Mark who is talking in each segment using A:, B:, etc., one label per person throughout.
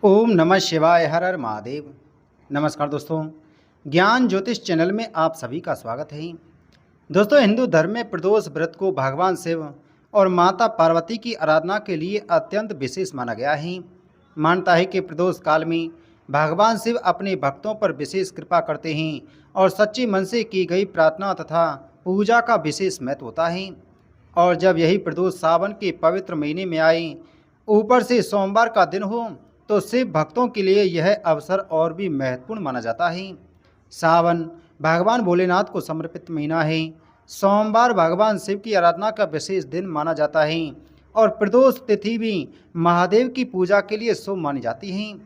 A: ओम नमः शिवाय। हर हर महादेव। नमस्कार दोस्तों, ज्ञान ज्योतिष चैनल में आप सभी का स्वागत है। दोस्तों, हिंदू धर्म में प्रदोष व्रत को भगवान शिव और माता पार्वती की आराधना के लिए अत्यंत विशेष माना गया है। मानता है कि प्रदोष काल में भगवान शिव अपने भक्तों पर विशेष कृपा करते हैं और सच्चे मन से की गई प्रार्थना तथा पूजा का विशेष महत्व होता है। और जब यही प्रदोष सावन के पवित्र महीने में आए, ऊपर से सोमवार का दिन हो, तो शिव भक्तों के लिए यह अवसर और भी महत्वपूर्ण माना जाता है। सावन भगवान भोलेनाथ को समर्पित महीना है। सोमवार भगवान शिव की आराधना का विशेष दिन माना जाता है और प्रदोष तिथि भी महादेव की पूजा के लिए शुभ मानी जाती है।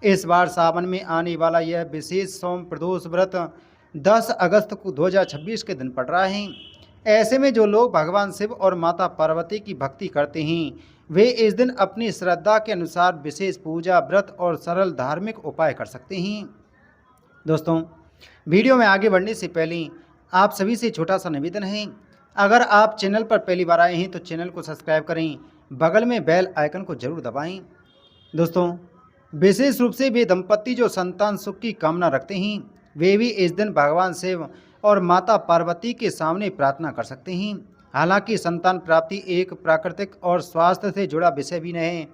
A: इस बार सावन में आने वाला यह विशेष सोम प्रदोष व्रत 10 अगस्त को 2026 के दिन पड़ रहा है। ऐसे में जो लोग भगवान शिव और माता पार्वती की भक्ति करते हैं, वे इस दिन अपनी श्रद्धा के अनुसार विशेष पूजा, व्रत और सरल धार्मिक उपाय कर सकते हैं। दोस्तों, वीडियो में आगे बढ़ने से पहले आप सभी से छोटा सा निवेदन है, अगर आप चैनल पर पहली बार आए हैं तो चैनल को सब्सक्राइब करें, बगल में बेल आइकन को जरूर दबाएं। दोस्तों, विशेष रूप से वे दंपति जो संतान सुख की कामना रखते हैं, वे भी इस दिन भगवान शिव और माता पार्वती के सामने प्रार्थना कर सकते हैं। हालांकि संतान प्राप्ति एक प्राकृतिक और स्वास्थ्य से जुड़ा विषय भी नहीं है,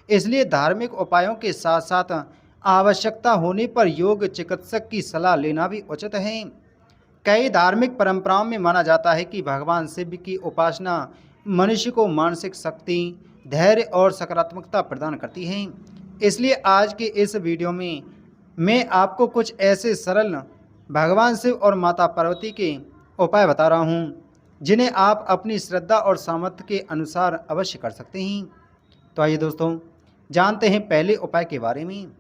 A: इसलिए धार्मिक उपायों के साथ साथ आवश्यकता होने पर योग चिकित्सक की सलाह लेना भी उचित है। कई धार्मिक परंपराओं में माना जाता है कि भगवान शिव की उपासना मनुष्य को मानसिक शक्ति, धैर्य और सकारात्मकता प्रदान करती है। इसलिए आज के इस वीडियो में मैं आपको कुछ ऐसे सरल भगवान शिव और माता पार्वती के उपाय बता रहा हूँ, जिन्हें आप अपनी श्रद्धा और सामर्थ्य के अनुसार अवश्य कर सकते हैं। तो आइए दोस्तों, जानते हैं पहले उपाय के बारे में।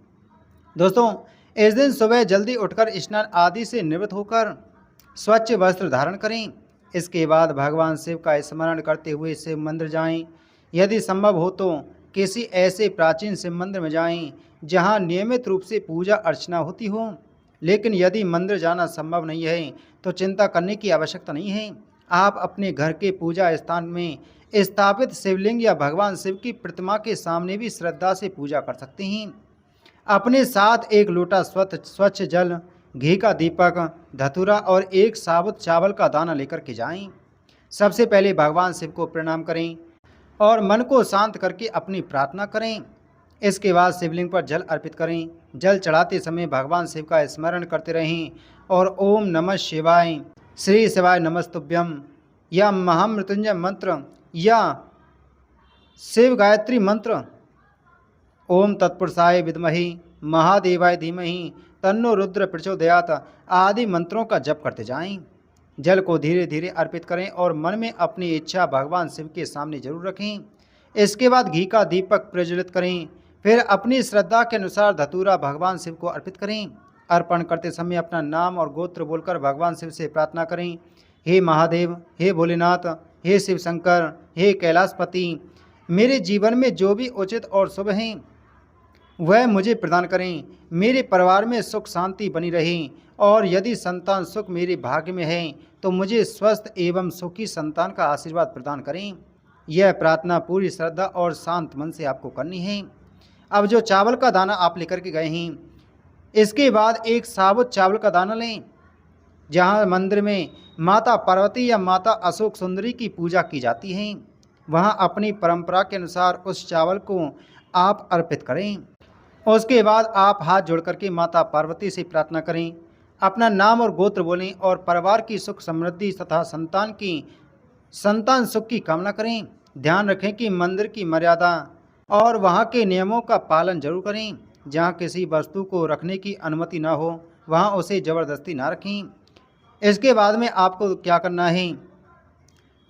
A: दोस्तों, इस दिन सुबह जल्दी उठकर स्नान आदि से निवृत्त होकर स्वच्छ वस्त्र धारण करें। इसके बाद भगवान शिव का स्मरण करते हुए शिव मंदिर जाएं। यदि संभव हो तो किसी ऐसे प्राचीन शिव मंदिर में जाएं जहां नियमित रूप से पूजा अर्चना होती हो। लेकिन यदि मंदिर जाना संभव नहीं है तो चिंता करने की आवश्यकता नहीं है। आप अपने घर के पूजा स्थान में स्थापित शिवलिंग या भगवान शिव की प्रतिमा के सामने भी श्रद्धा से पूजा कर सकते हैं। अपने साथ एक लोटा स्वच्छ जल, घी का दीपक, धतूरा और एक साबुत चावल का दाना लेकर के जाएं। सबसे पहले भगवान शिव को प्रणाम करें और मन को शांत करके अपनी प्रार्थना करें। इसके बाद शिवलिंग पर जल अर्पित करें। जल चढ़ाते समय भगवान शिव का स्मरण करते रहें और ओम नमः शिवाय, श्री शिवाय नमस्तुभ्यम या महामृत्युंजय मंत्र या शिव गायत्री मंत्र, ओम तत्पुरुषाय विद्महे महादेवाय धीमहि तन्नो रुद्र प्रचोदयात आदि मंत्रों का जप करते जाएं। जल को धीरे धीरे अर्पित करें और मन में अपनी इच्छा भगवान शिव के सामने जरूर रखें। इसके बाद घी का दीपक प्रज्वलित करें। फिर अपनी श्रद्धा के अनुसार धतूरा भगवान शिव को अर्पित करें। अर्पण करते समय अपना नाम और गोत्र बोलकर भगवान शिव से प्रार्थना करें। हे महादेव, हे भोलेनाथ, हे शिव शंकर, हे कैलाशपति, मेरे जीवन में जो भी उचित और शुभ हैं वह मुझे प्रदान करें। मेरे परिवार में सुख शांति बनी रहे और यदि संतान सुख मेरे भाग्य में है तो मुझे स्वस्थ एवं सुखी संतान का आशीर्वाद प्रदान करें। यह प्रार्थना पूरी श्रद्धा और शांत मन से आपको करनी है। अब जो चावल का दाना आप लेकर के गए हैं, इसके बाद एक साबुत चावल का दाना लें। जहाँ मंदिर में माता पार्वती या माता अशोक सुंदरी की पूजा की जाती है, वहाँ अपनी परंपरा के अनुसार उस चावल को आप अर्पित करें। उसके बाद आप हाथ जोड़ करके माता पार्वती से प्रार्थना करें। अपना नाम और गोत्र बोलें और परिवार की सुख समृद्धि तथा संतान सुख की कामना करें। ध्यान रखें कि मंदिर की मर्यादा और वहाँ के नियमों का पालन जरूर करें। जहाँ किसी वस्तु को रखने की अनुमति ना हो, वहाँ उसे ज़बरदस्ती ना रखें। इसके बाद में आपको क्या करना है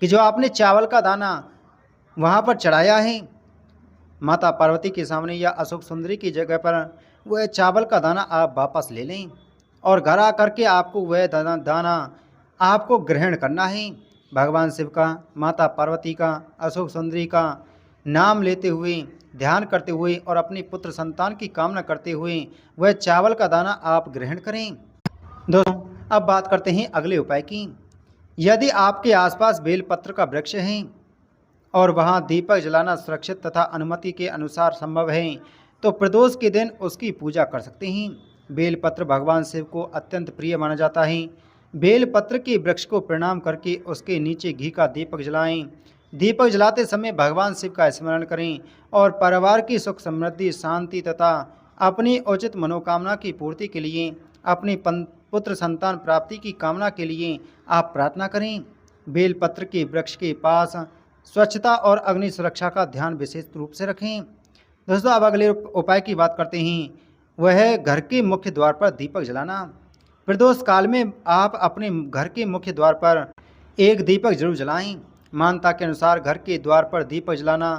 A: कि जो आपने चावल का दाना वहाँ पर चढ़ाया है माता पार्वती के सामने या अशोक सुंदरी की जगह पर, वह चावल का दाना आप वापस ले लें और घर आकर के आपको वह दाना आपको ग्रहण करना है। भगवान शिव का, माता पार्वती का, अशोक सुंदरी का नाम लेते हुए, ध्यान करते हुए और अपनी पुत्र संतान की कामना करते हुए वह चावल का दाना आप ग्रहण करें। दोस्तों, अब बात करते हैं अगले उपाय की। यदि आपके आसपास बेलपत्र का वृक्ष है और वहां दीपक जलाना सुरक्षित तथा अनुमति के अनुसार संभव है, तो प्रदोष के दिन उसकी पूजा कर सकते हैं। बेलपत्र भगवान शिव को अत्यंत प्रिय माना जाता है। बेलपत्र के वृक्ष को प्रणाम करके उसके नीचे घी का दीपक जलाएं। दीपक जलाते समय भगवान शिव का स्मरण करें और परिवार की सुख समृद्धि शांति तथा अपनी उचित मनोकामना की पूर्ति के लिए, अपनी पुत्र संतान प्राप्ति की कामना के लिए आप प्रार्थना करें। बेलपत्र के वृक्ष के पास स्वच्छता और अग्नि सुरक्षा का ध्यान विशेष रूप से रखें। दोस्तों, अब अगले उपाय की बात करते हैं। वह है घर के मुख्य द्वार पर दीपक जलाना। प्रदोष काल में आप अपने घर के मुख्य द्वार पर एक दीपक जरूर जलाएं। मान्यता के अनुसार घर के द्वार पर दीपक जलाना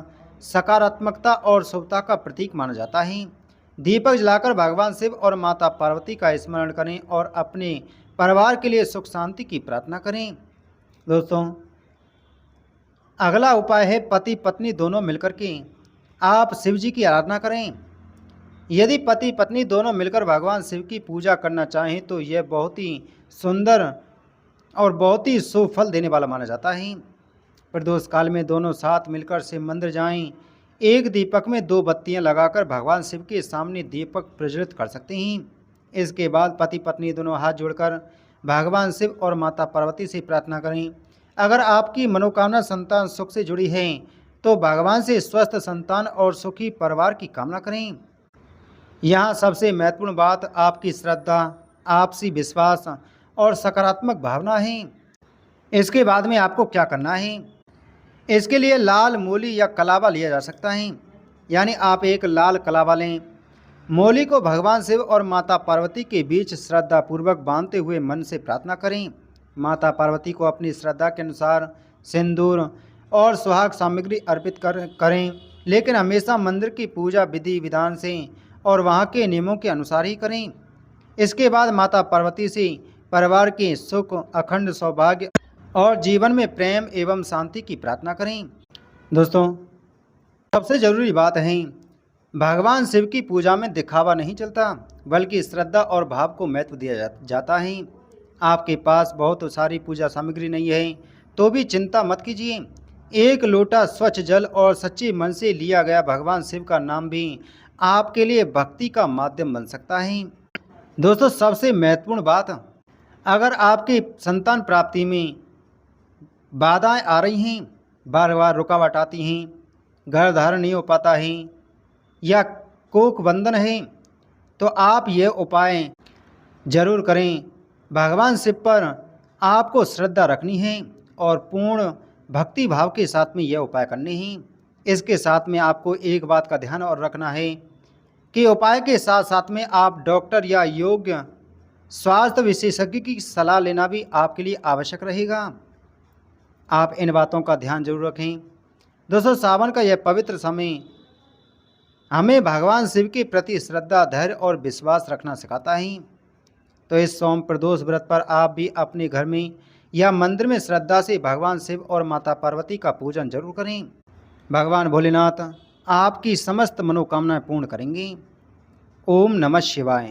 A: सकारात्मकता और शुभता का प्रतीक माना जाता है। दीपक जलाकर भगवान शिव और माता पार्वती का स्मरण करें और अपने परिवार के लिए सुख शांति की प्रार्थना करें। दोस्तों, अगला उपाय है पति पत्नी दोनों मिलकर के आप शिव जी की आराधना करें। यदि पति पत्नी दोनों मिलकर भगवान शिव की पूजा करना चाहें तो यह बहुत ही सुंदर और बहुत ही शुभ फल देने वाला माना जाता है। प्रदोष काल में दोनों साथ मिलकर शिव मंदिर जाएं। एक दीपक में 2 बत्तियां लगाकर भगवान शिव के सामने दीपक प्रज्वलित कर सकते हैं। इसके बाद पति पत्नी दोनों हाथ जोड़कर भगवान शिव और माता पार्वती से प्रार्थना करें। अगर आपकी मनोकामना संतान सुख से जुड़ी है तो भगवान से स्वस्थ संतान और सुखी परिवार की कामना करें। यहाँ सबसे महत्वपूर्ण बात आपकी श्रद्धा, आपसी विश्वास और सकारात्मक भावना है। इसके बाद में आपको क्या करना है? इसके लिए लाल मूली या कलावा लिया जा सकता है। यानी आप एक लाल कलावा लें। मूली को भगवान शिव और माता पार्वती के बीच श्रद्धापूर्वक बांधते हुए मन से प्रार्थना करें। माता पार्वती को अपनी श्रद्धा के अनुसार सिंदूर और सुहाग सामग्री अर्पित करें, लेकिन हमेशा मंदिर की पूजा विधि विधान से और वहाँ के नियमों के अनुसार ही करें। इसके बाद माता पार्वती से परिवार के सुख, अखंड सौभाग्य और जीवन में प्रेम एवं शांति की प्रार्थना करें। दोस्तों, सबसे ज़रूरी बात है, भगवान शिव की पूजा में दिखावा नहीं चलता, बल्कि श्रद्धा और भाव को महत्व दिया जाता है। आपके पास बहुत सारी पूजा सामग्री नहीं है तो भी चिंता मत कीजिए। एक लोटा स्वच्छ जल और सच्चे मन से लिया गया भगवान शिव का नाम भी आपके लिए भक्ति का माध्यम बन सकता है। दोस्तों, सबसे महत्वपूर्ण बात, अगर आपकी संतान प्राप्ति में बाधाएं आ रही हैं, बार बार रुकावट आती हैं, घर धारण नहीं हो पाता है या कोख बंधन है, तो आप ये उपाय जरूर करें। भगवान शिव पर आपको श्रद्धा रखनी है और पूर्ण भक्ति भाव के साथ में यह उपाय करने हैं। इसके साथ में आपको एक बात का ध्यान और रखना है कि उपाय के साथ साथ में आप डॉक्टर या योग्य स्वास्थ्य विशेषज्ञ की सलाह लेना भी आपके लिए आवश्यक रहेगा। आप इन बातों का ध्यान जरूर रखें। दोस्तों, सावन का यह पवित्र समय हमें भगवान शिव के प्रति श्रद्धा, धैर्य और विश्वास रखना सिखाता है। तो इस सोम प्रदोष व्रत पर आप भी अपने घर में या मंदिर में श्रद्धा से भगवान शिव और माता पार्वती का पूजन जरूर करें। भगवान भोलेनाथ आपकी समस्त मनोकामनाएं पूर्ण करेंगे। ओम नमः शिवाय।